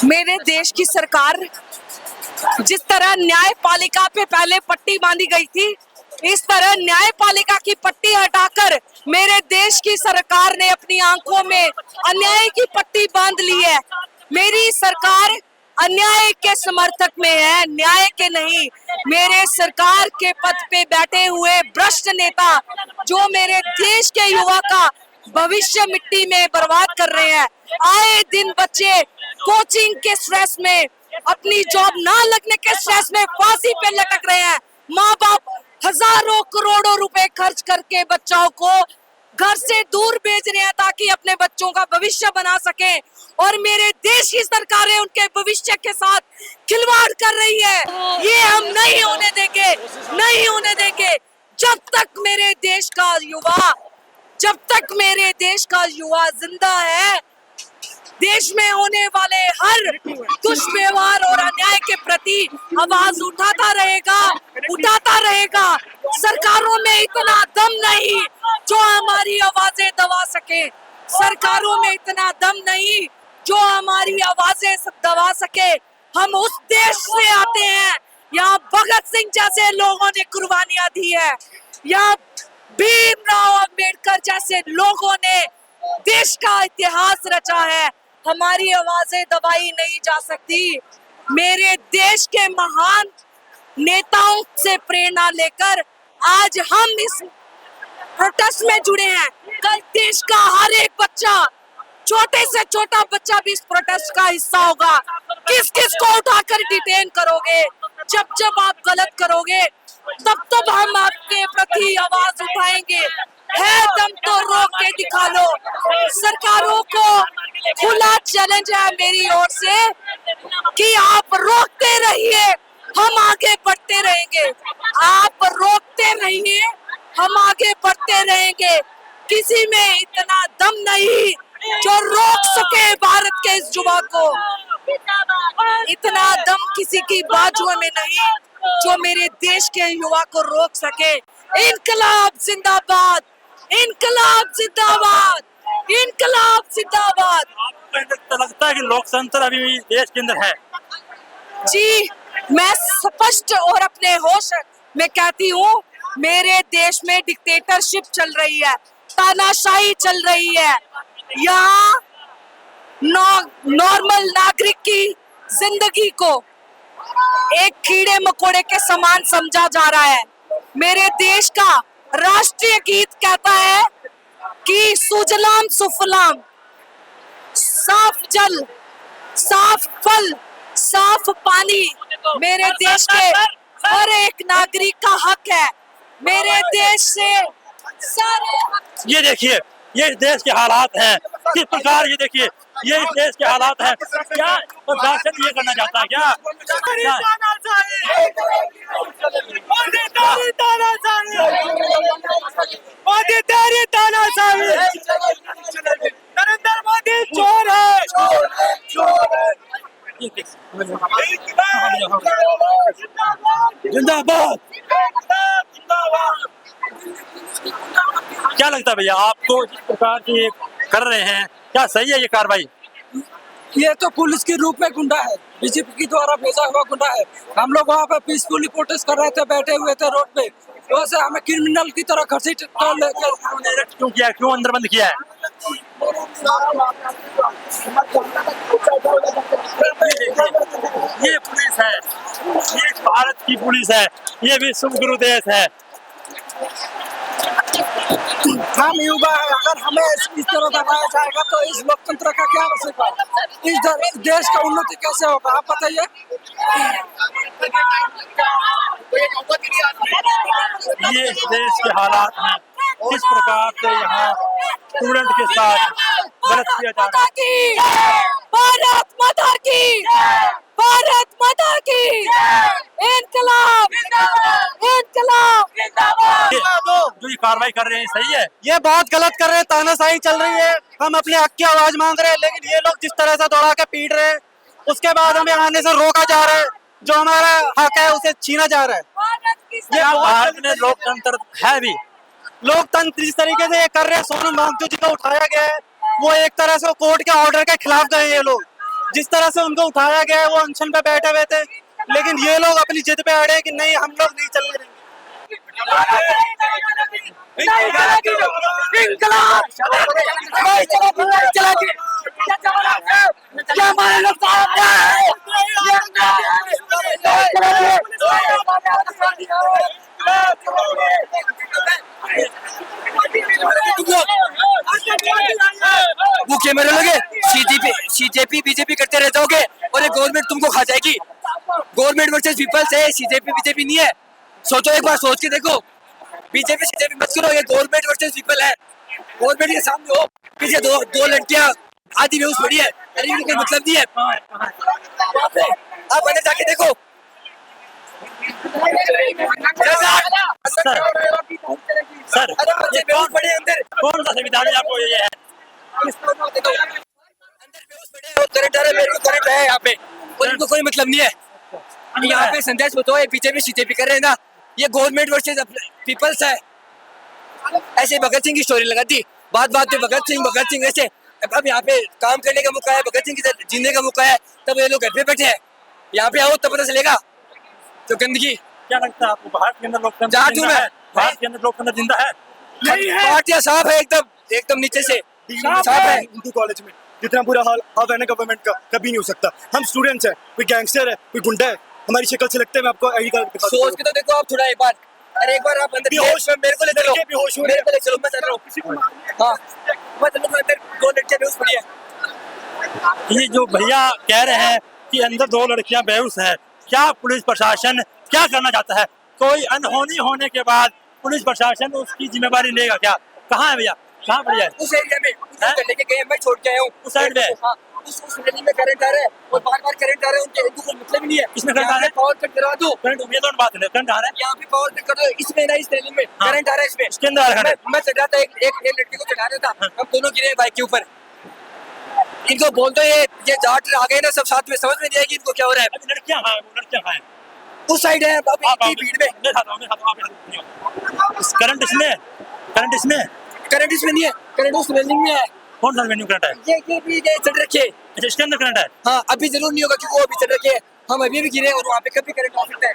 मेरे देश की सरकार जिस तरह न्यायपालिका पे पहले पट्टी बांधी गई थी, इस तरह न्यायपालिका की पट्टी हटाकर मेरे देश की सरकार ने अपनी आंखों में अन्याय की पट्टी बांध ली है। मेरी सरकार अन्याय के समर्थक में है, न्याय के नहीं। मेरे सरकार के पद पे बैठे हुए भ्रष्ट नेता जो मेरे देश के युवा का भविष्य मिट्टी में बर्बाद कर रहे हैं। आए दिन बच्चे कोचिंग के स्ट्रेस में, अपनी जॉब ना लगने के स्ट्रेस में फांसी पे लटक रहे हैं। माँ बाप हजारों करोड़ों रुपए खर्च करके बच्चों को घर से दूर भेज रहे हैं ताकि अपने बच्चों का भविष्य बना सके, और मेरे देश की सरकारें उनके भविष्य के साथ खिलवाड़ कर रही है। ये हम नहीं होने देंगे, नहीं होने देंगे। जब तक मेरे देश का युवा जिंदा है, देश में होने वाले हर दुष्व्यवहार और अन्याय के प्रति आवाज उठाता रहेगा। सरकारों में इतना दम नहीं जो हमारी आवाजें दबा सके, सरकारों में इतना दम नहीं जो हमारी आवाजें दबा सके। हम उस देश से आते हैं यहाँ भगत सिंह जैसे लोगों ने कुर्बानियां दी है, यहाँ भीमराव अंबेडकर जैसे लोगों ने देश का इतिहास रचा है। हमारी आवाजें दबाई नहीं जा सकती। मेरे देश के महान नेताओं से प्रेरणा लेकर आज हम इस प्रोटेस्ट में जुड़े हैं। कल देश का हर एक बच्चा, छोटे से छोटा बच्चा भी इस प्रोटेस्ट का हिस्सा होगा। किस किस को उठाकर डिटेन करोगे? जब आप गलत करोगे तब हम आपके प्रति आवाज उठाएंगे। है दम तो रोक के दिखा लो। सरकारों को खुला चैलेंज है मेरी ओर से कि आप रोकते रहिए, हम आगे बढ़ते रहेंगे। आप रोकते रहिए, हम आगे बढ़ते रहेंगे। किसी में इतना दम नहीं जो रोक सके भारत के इस युवा को। इतना दम किसी की बाजुओं में नहीं जो मेरे देश के युवा को रोक सके। इनकलाब जिंदाबाद, इनकलाब जिंदाबाद, इनकलाब जिंदाबाद। आपको लगता है कि लोकतंत्र अभी भी देश के अंदर है? जी, मैं स्पष्ट और अपने होश में कहती हूँ, मेरे देश में डिक्टेटरशिप चल रही है, तानाशाही चल रही है। यहाँ नॉर्मल नागरिक की जिंदगी को एक कीड़े मकोड़े के समान समझा जा रहा है। मेरे देश का राष्ट्रीय गीत कहता है कि सुजलाम सुफलाम, साफ जल, साफ फल, साफ पानी मेरे देश के हर एक नागरिक का हक है। मेरे देश से सारे ये देखिए, ये इस देश के हालात हैं किस प्रकार। ये देखिए, ये इस देश के हालात हैं। क्या प्रशासन ये करना चाहता है? क्या नरेंद्र मोदी चोर है। जिंदाबाद। क्या लगता है भैया आपको, जिस प्रकार से ये कर रहे हैं, क्या सही है ये कार्रवाई? ये तो पुलिस के रूप में गुंडा है, बीजेपी की द्वारा भेजा हुआ गुंडा है। हम लोग वहाँ पे पीसफुली प्रोटेस्ट कर रहे थे, बैठे हुए थे रोड पे, वैसे हमें क्रिमिनल की तरह घसीट कर लेकर क्यों किया, क्यों अंदर बंद किया है? ये पुलिस है, ये भारत की पुलिस है, ये विश्व गुरु देश है। हम युवा है, अगर हमें इस तरह दबाया जाएगा तो इस लोकतंत्र का क्या बचेगा? इस देश का उन्नति कैसे होगा, आप बताइए। ये इस देश के हालात हैं, किस प्रकार से यहाँ स्टूडेंट के साथ गलत किया जा रहा है। भारत माता की, भारत माता की, इनकलाब, इनकलाब। जो ये कार्रवाई कर रहे हैं सही है? ये बहुत गलत कर रहे हैं, तानाशाही चल रही है। हम अपने हक की आवाज मांग रहे हैं, लेकिन ये लोग जिस तरह से दौड़ा के पीट रहे हैं, उसके बाद हमें आने से रोका जा रहा है। जो हमारा हक है उसे छीना जा रहा है। ये भारत में लोकतंत्र है भी? लोकतंत्र जिस तरीके से ये कर रहे हैं, सोनम वांगचुक जी को उठाया गया है, वो एक तरह से कोर्ट के ऑर्डर के खिलाफ गए ये लोग। जिस तरह से उनको उठाया गया है वो अनशन पे बैठे हुए थे, लेकिन ये लोग अपनी जिद पे अड़े हैं कि नहीं हम लोग नहीं चलने देंगे। भूखे मरे लोगे, सीजेपी बीजेपी करते रह जाओगे और ये गवर्नमेंट तुमको खा जाएगी। गवर्नमेंट वर्सेस पीपल्स है, सीजेपी बीजेपी नहीं है। सोचो, एक बार सोच के देखो, बीजेपी सीजेपी मत करो, ये गवर्नमेंट वर्सेस पीपल है। गवर्नमेंट के सामने हो, पीछे दो लड़कियां आधी बेहोश पड़ी है, अरे इनको कोई मतलब नहीं है। वहाँ पे आप अंदर जाके देखो। सर अरे बच्चे बेहोश पड़े हैं अंदर, कौन सा संविधान है आपको ये है? अंदर बेहोश पड़े हैं और करंट आ रहा है, मेरे को करंट है यहाँ पे और इनको कोई मतलब नहीं है। यहाँ पे संदेश बताओ, ये बीजेपी सीजेपी कर रहे हैं ना, ये गवर्नमेंट वर्सेस पीपल्स है। ऐसे भगत सिंह की स्टोरी लगा दी, बात पे भगत सिंह ऐसे। अब यहाँ पे काम करने का मौका है, भगत सिंह की जीने का मौका है, तब ये लोग घर पे बैठे हैं। यहाँ पे आओ तब पता चलेगा। तो गंदगी क्या लगता है आपको, भारत के अंदर लोकतंत्र जहाँ जिंदा है? भारत के अंदर लोकतंत्र जिंदा है? पार्टियां साफ है, एकदम नीचे से साफ है। हिंदू कॉलेज में जितना बुरा हाल है ना गवर्नमेंट का, कभी नहीं हो सकता। हम स्टूडेंट्स हैं, कोई गैंगस्टर है, कोई गुंडा है, हमारी शक्ल से लगता है। मैं आपको आईडी कार्ड दिखा दूं। सोच के तो देखो आप थोड़ा एक बार, अरे एक बार आप अंदर बेहोश में मेरे को ले चलो, बेहोश हो रहे मेरे को ले चलो, मैं चल रहा हूँ। हाँ मैं चलूँगा, अंदर दो लड़कियां बेहोश पड़ी है। ये जो भैया कह रहे हैं कि अंदर दो लड़कियां बेहोश है, क्या पुलिस प्रशासन क्या करना चाहता है? कोई अनहोनी होने के बाद पुलिस प्रशासन उसकी जिम्मेवारी लेगा क्या? कहाँ है भैया, कहाँ पड़ी है? उस एरिया में लेके गए, मैं छोड़ के आया हूँ उस साइड में। हाँ, उस रैली में करंट आ रहा है और बार करंट आ रहा है, उनको कोई मतलब ही नहीं है। किसमें करंट आ रहा है? पावर कट करवा दो, करंट, ये तो बात है, करंट आ रहा है यहाँ पे पावर कट कर दो। इसमें ना, इस रैली में हाँ। करंट आ रहा है, इसमें इसके अंदर आ रहा है। मैं चढ़ा था, एक लड़की को चढ़ा रहा था, हम दोनों गिरे बाइक के ऊपर। इनको बोल दो ये जाट आ गए ना सब साथ में, समझ में नहीं आएगी इनको क्या हो रहा है। अभी लड़कियां कहाँ हैं? वो लड़कियां कहाँ हैं? उस साइड है अभी इतनी भीड़ में। मैं खाता हूँ, करंट इसमें, करंट इसमें, करंट इसमें नहीं है, करंट उस बिल्डिंग में है। कौन सा मेन्यू करंट है? ये चढ़ रखे है। अच्छा, इसके अंदर करंट है। हाँ अभी जरूर नहीं होगा क्योंकि वो अभी चढ़ रखे है, हम अभी भी गिरे और वहाँ पे कभी करंट आ सकता है।